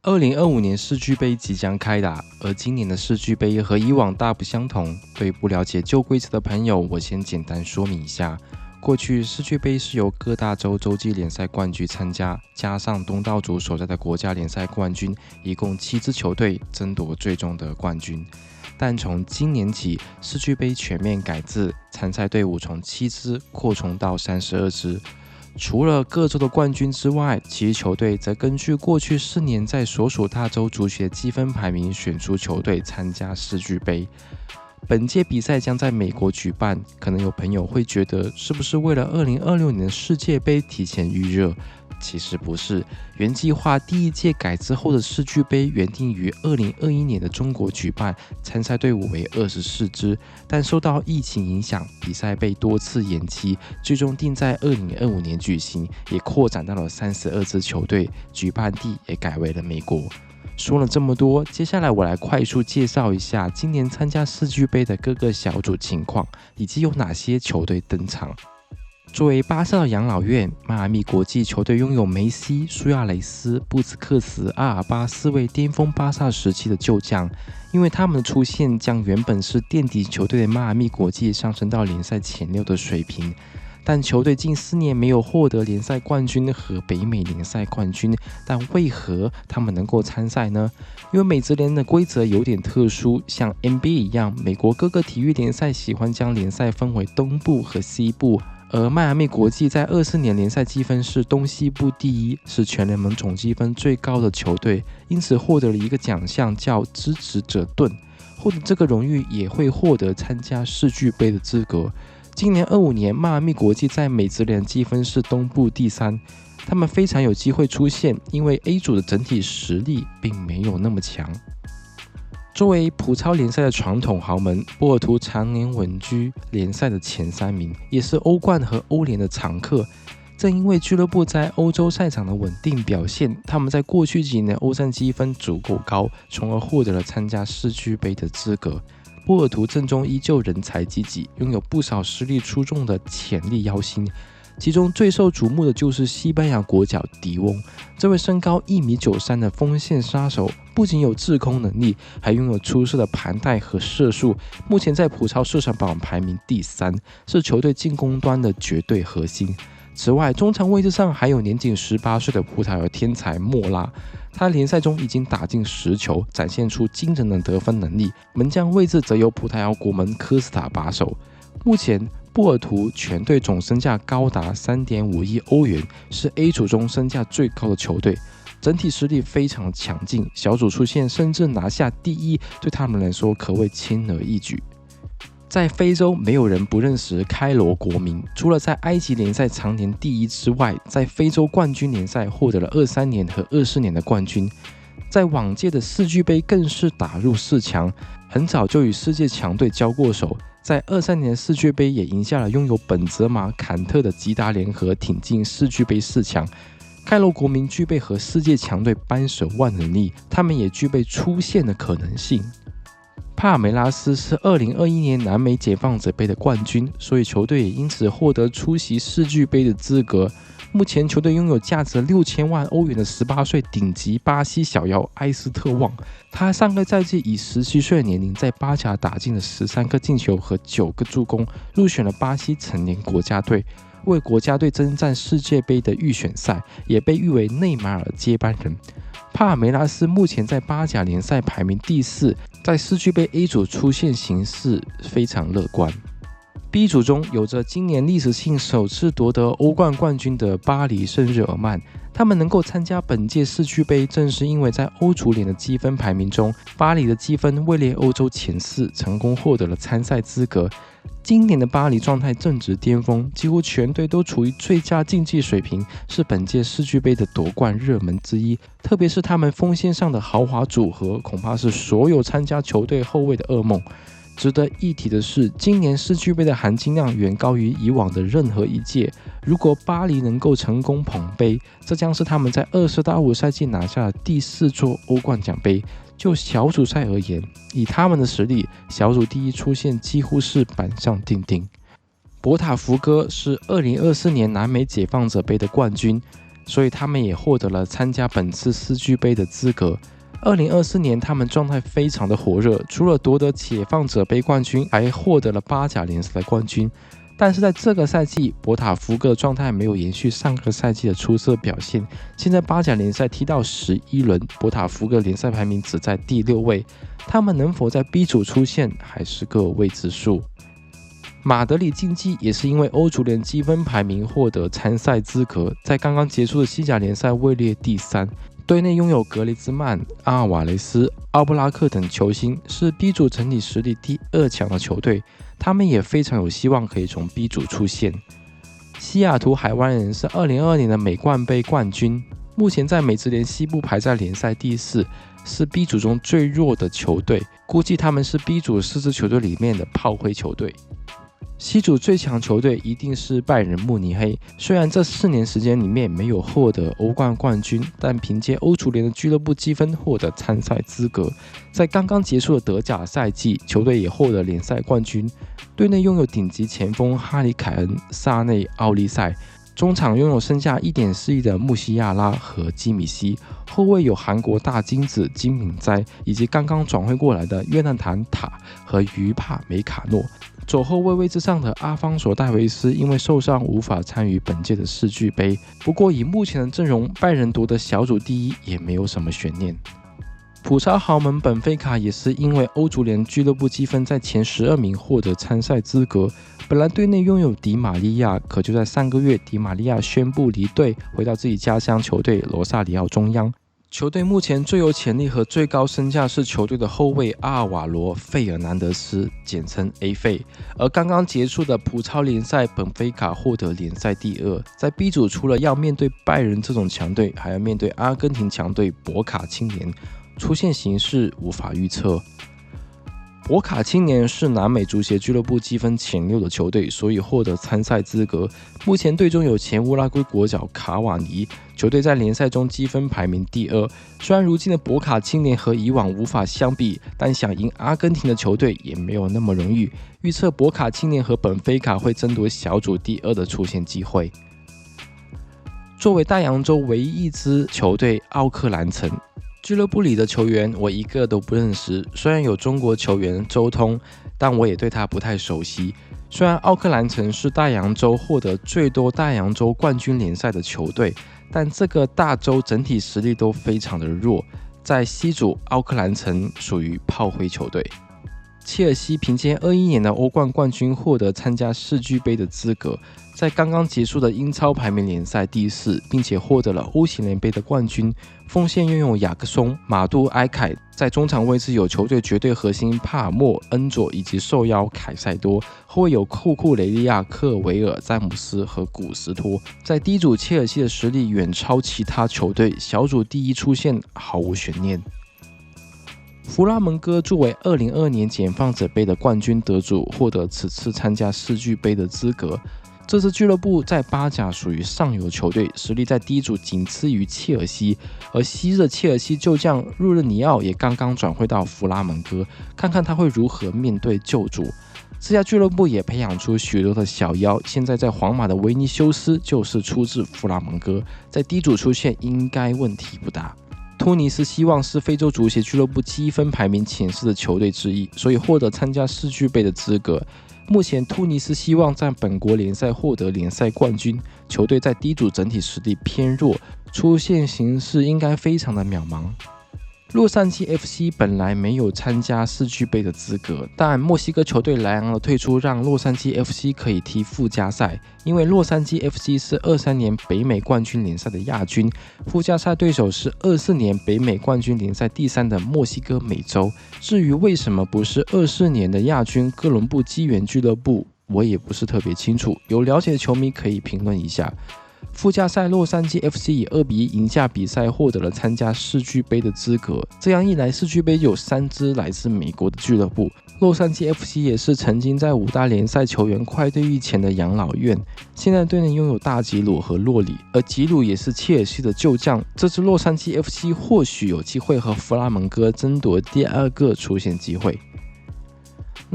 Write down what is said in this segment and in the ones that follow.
2025年世俱杯即将开打，而今年的世俱杯和以往大不相同。对不了解旧规则的朋友，我先简单说明一下。过去世俱杯是由各大洲洲际联赛冠军参加，加上东道主所在的国家联赛冠军，一共7支球队争夺最终的冠军。但从今年起，世俱杯全面改制，参赛队伍从7支扩充到32支。除了各州的冠军之外，其余球队则根据过去4年在所属大洲足协积分排名选出球队参加世俱杯。本届比赛将在美国举办，可能有朋友会觉得是不是为了2026年的世界杯提前预热？其实不是，原计划第一届改制后的世俱杯原定于2021年的中国举办，参赛队伍为24支，但受到疫情影响，比赛被多次延期，最终定在2025年举行，也扩展到了32支球队，举办地也改为了美国。说了这么多，接下来我来快速介绍一下今年参加世俱杯的各个小组情况，以及有哪些球队登场。作为巴萨的养老院，迈阿密国际球队拥有梅西、苏亚雷斯、布斯克茨、阿尔巴4位巅峰巴萨时期的旧将，因为他们的出现将原本是垫底球队的迈阿密国际上升到联赛前6的水平。但球队近4年没有获得联赛冠军和北美联赛冠军，但为何他们能够参赛呢？因为美职联的规则有点特殊，像 NBA 一样，美国各个体育联赛喜欢将联赛分为东部和西部，而迈阿密国际在24年联赛积分是东西部第一，是全联盟总积分最高的球队，因此获得了一个奖项叫支持者盾，获得这个荣誉也会获得参加世俱杯的资格。今年25年，迈阿密国际在美职联积分是东部第3，他们非常有机会出现，因为 A 组的整体实力并没有那么强。作为葡超联赛的传统豪门，波尔图常年稳居联赛的前3名，也是欧冠和欧联的常客。正因为俱乐部在欧洲赛场的稳定表现，他们在过去几年欧战积分足够高，从而获得了参加世俱杯的资格。波尔图阵中依旧人才济济，拥有不少实力出众的潜力妖星，其中最受瞩目的就是西班牙国脚迪翁。这位身高1.93米的锋线杀手，不仅有制空能力，还拥有出色的盘带和射术，目前在葡超射程榜排名第3，是球队进攻端的绝对核心。此外，中场位置上还有年仅18岁的葡萄牙天才莫拉，他联赛中已经打进10球，展现出惊人的得分能力。门将位置则由葡萄牙国门科斯塔把守。目前，波尔图全队总身价高达3.5亿欧元，是 A 组中身价最高的球队，整体实力非常强劲，小组出线甚至拿下第1，对他们来说可谓轻而易举。在非洲，没有人不认识开罗国民。除了在埃及联赛常年第1之外，在非洲冠军联赛获得了23年和24年的冠军。在往届的世俱杯更是打入4强，很早就与世界强队交过手。在23年的世俱杯也赢下了拥有本泽马、坎特的吉达联合，挺进世俱杯4强。开罗国民具备和世界强队扳手腕能力，他们也具备出线的可能性。帕尔梅拉斯是2021年南美解放者杯的冠军，所以球队也因此获得出席世俱杯的资格。目前球队拥有价值6000万欧元的18岁顶级巴西小妖埃斯特旺，他上个赛季以17岁的年龄在巴甲打进了13个进球和9个助攻，入选了巴西成年国家队，为国家队征战世界杯的预选赛，也被誉为内马尔接班人。帕尔梅拉斯目前在巴甲联赛排名第4，在世俱杯 A 组出现形势非常乐观。B 组中有着今年历史性首次夺得欧冠冠军的巴黎圣日耳曼，他们能够参加本届世俱杯，正是因为在欧足联的积分排名中，巴黎的积分位列欧洲前4，成功获得了参赛资格。今年的巴黎状态正值巅峰，几乎全队都处于最佳竞技水平，是本届世俱杯的夺冠热门之一。特别是他们锋线上的豪华组合，恐怕是所有参加球队后卫的噩梦。值得一提的是，今年世俱杯的含金量远高于以往的任何一届。如果巴黎能够成功捧杯，这将是他们在24-25赛季拿下的第4座欧冠奖杯。就小组赛而言，以他们的实力，小组第1出现几乎是板上钉钉。博塔福哥是2024年南美解放者杯的冠军，所以他们也获得了参加本次世俱杯的资格。2024年他们状态非常的火热，除了夺得解放者杯冠军，还获得了巴甲联赛的冠军。但是在这个赛季，博塔福哥的状态没有延续上个赛季的出色表现。现在巴甲联赛踢到11轮，博塔福哥联赛排名只在第6位，他们能否在 B 组出现还是个未知数。马德里竞技也是因为欧足联积分排名获得参赛资格，在刚刚结束的西甲联赛位列第3，队内拥有格雷兹曼、阿尔瓦雷斯、奥布拉克等球星，是 B 组整体实力第2强的球队，他们也非常有希望可以从 B 组出现。西雅图海湾人是2022年的美冠杯冠军，目前在美职联西部排在联赛第4，是 B 组中最弱的球队，估计他们是 B 组4支球队里面的炮灰球队。西组最强球队一定是拜仁慕尼黑，虽然这4年时间里面没有获得欧冠冠军，但凭借欧足联的俱乐部积分获得参赛资格。在刚刚结束的德甲赛季，球队也获得联赛冠军。队内拥有顶级前锋哈里凯恩、萨内、奥利塞，中场拥有身价1.4亿的穆西亚拉和基米希，后卫有韩国大金子金敏哉，以及刚刚转会过来的约翰坦塔和于帕梅卡诺。左后卫位置上的阿方索戴维斯因为受伤无法参与本届的世俱杯，不过以目前的阵容，拜仁夺得小组第1也没有什么悬念。普超豪门本菲卡也是因为欧足联俱乐部积分在前12名获得参赛资格，本来队内拥有迪玛利亚，可就在3个月，迪玛利亚宣布离队，回到自己家乡球队罗萨里奥中央。球队目前最有潜力和最高身价是球队的后卫阿尔瓦罗·费尔南德斯，简称 A 费。而刚刚结束的普超联赛，本菲卡获得联赛第2。在 B 组，除了要面对拜仁这种强队，还要面对阿根廷强队博卡青年，出现形势无法预测。博卡青年是南美足协俱乐部积分前6的球队，所以获得参赛资格。目前队中有前乌拉圭国脚卡瓦尼，球队在联赛中积分排名第2。虽然如今的博卡青年和以往无法相比，但想赢阿根廷的球队也没有那么容易。预测博卡青年和本菲卡会争夺小组第2的出线机会。作为大洋洲唯一一支球队奥克兰城，俱乐部里的球员我一个都不认识，虽然有中国球员周通，但我也对他不太熟悉。虽然奥克兰城是大洋洲获得最多大洋洲冠军联赛的球队，但这个大洲整体实力都非常的弱。在西组，奥克兰城属于炮灰球队。切尔西凭借21年的欧冠冠军获得参加世俱杯的资格，在刚刚结束的英超排名联赛第4，并且获得了欧协联杯的冠军。锋线拥有雅克松、马杜埃凯，在中场位置有球队绝对核心帕尔默、恩佐以及受邀凯塞多，后卫有库雷利亚、科尔维尔、詹姆斯和古斯托。在低组，切尔西的实力远超其他球队，小组第1出现毫无悬念。弗拉门戈作为2022年解放者杯的冠军得主，获得此次参加世俱杯的资格。这支俱乐部在巴甲属于上游球队，实力在低组仅次于切尔西，而昔日的切尔西旧将入日尼奥也刚刚转会到弗拉门戈，看看他会如何面对旧主。这家俱乐部也培养出许多的小妖，现在在皇马的维尼修斯就是出自弗拉门戈，在低组出现应该问题不大。突尼斯希望是非洲足协俱乐部积分排名前4的球队之一，所以获得参加世俱杯的资格。目前突尼斯希望在本国联赛获得联赛冠军，球队在低组整体实力偏弱，出现形势应该非常的渺茫。洛杉矶 FC 本来没有参加世俱杯的资格，但墨西哥球队莱昂的退出让洛杉矶 FC 可以踢附加赛，因为洛杉矶 FC 是23年北美冠军联赛的亚军，附加赛对手是24年北美冠军联赛第3的墨西哥美洲。至于为什么不是24年的亚军哥伦布机缘俱乐部，我也不是特别清楚，有了解的球迷可以评论一下。附加赛，洛杉矶 FC 以2-1赢下比赛，获得了参加世俱杯的资格。这样一来，世俱杯有3支来自美国的俱乐部。洛杉矶 FC 也是曾经在5大联赛球员快退役前的养老院，现在队内拥有大吉鲁和洛里，而吉鲁也是切尔西的旧将。这支洛杉矶 FC 或许有机会和弗拉门戈争夺第2个出线机会。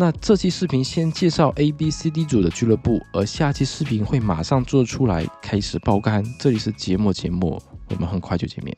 那这期视频先介绍 A、B、C、D 组的俱乐部，而下期视频会马上做出来，开始爆肝。这里是节目，我们很快就见面。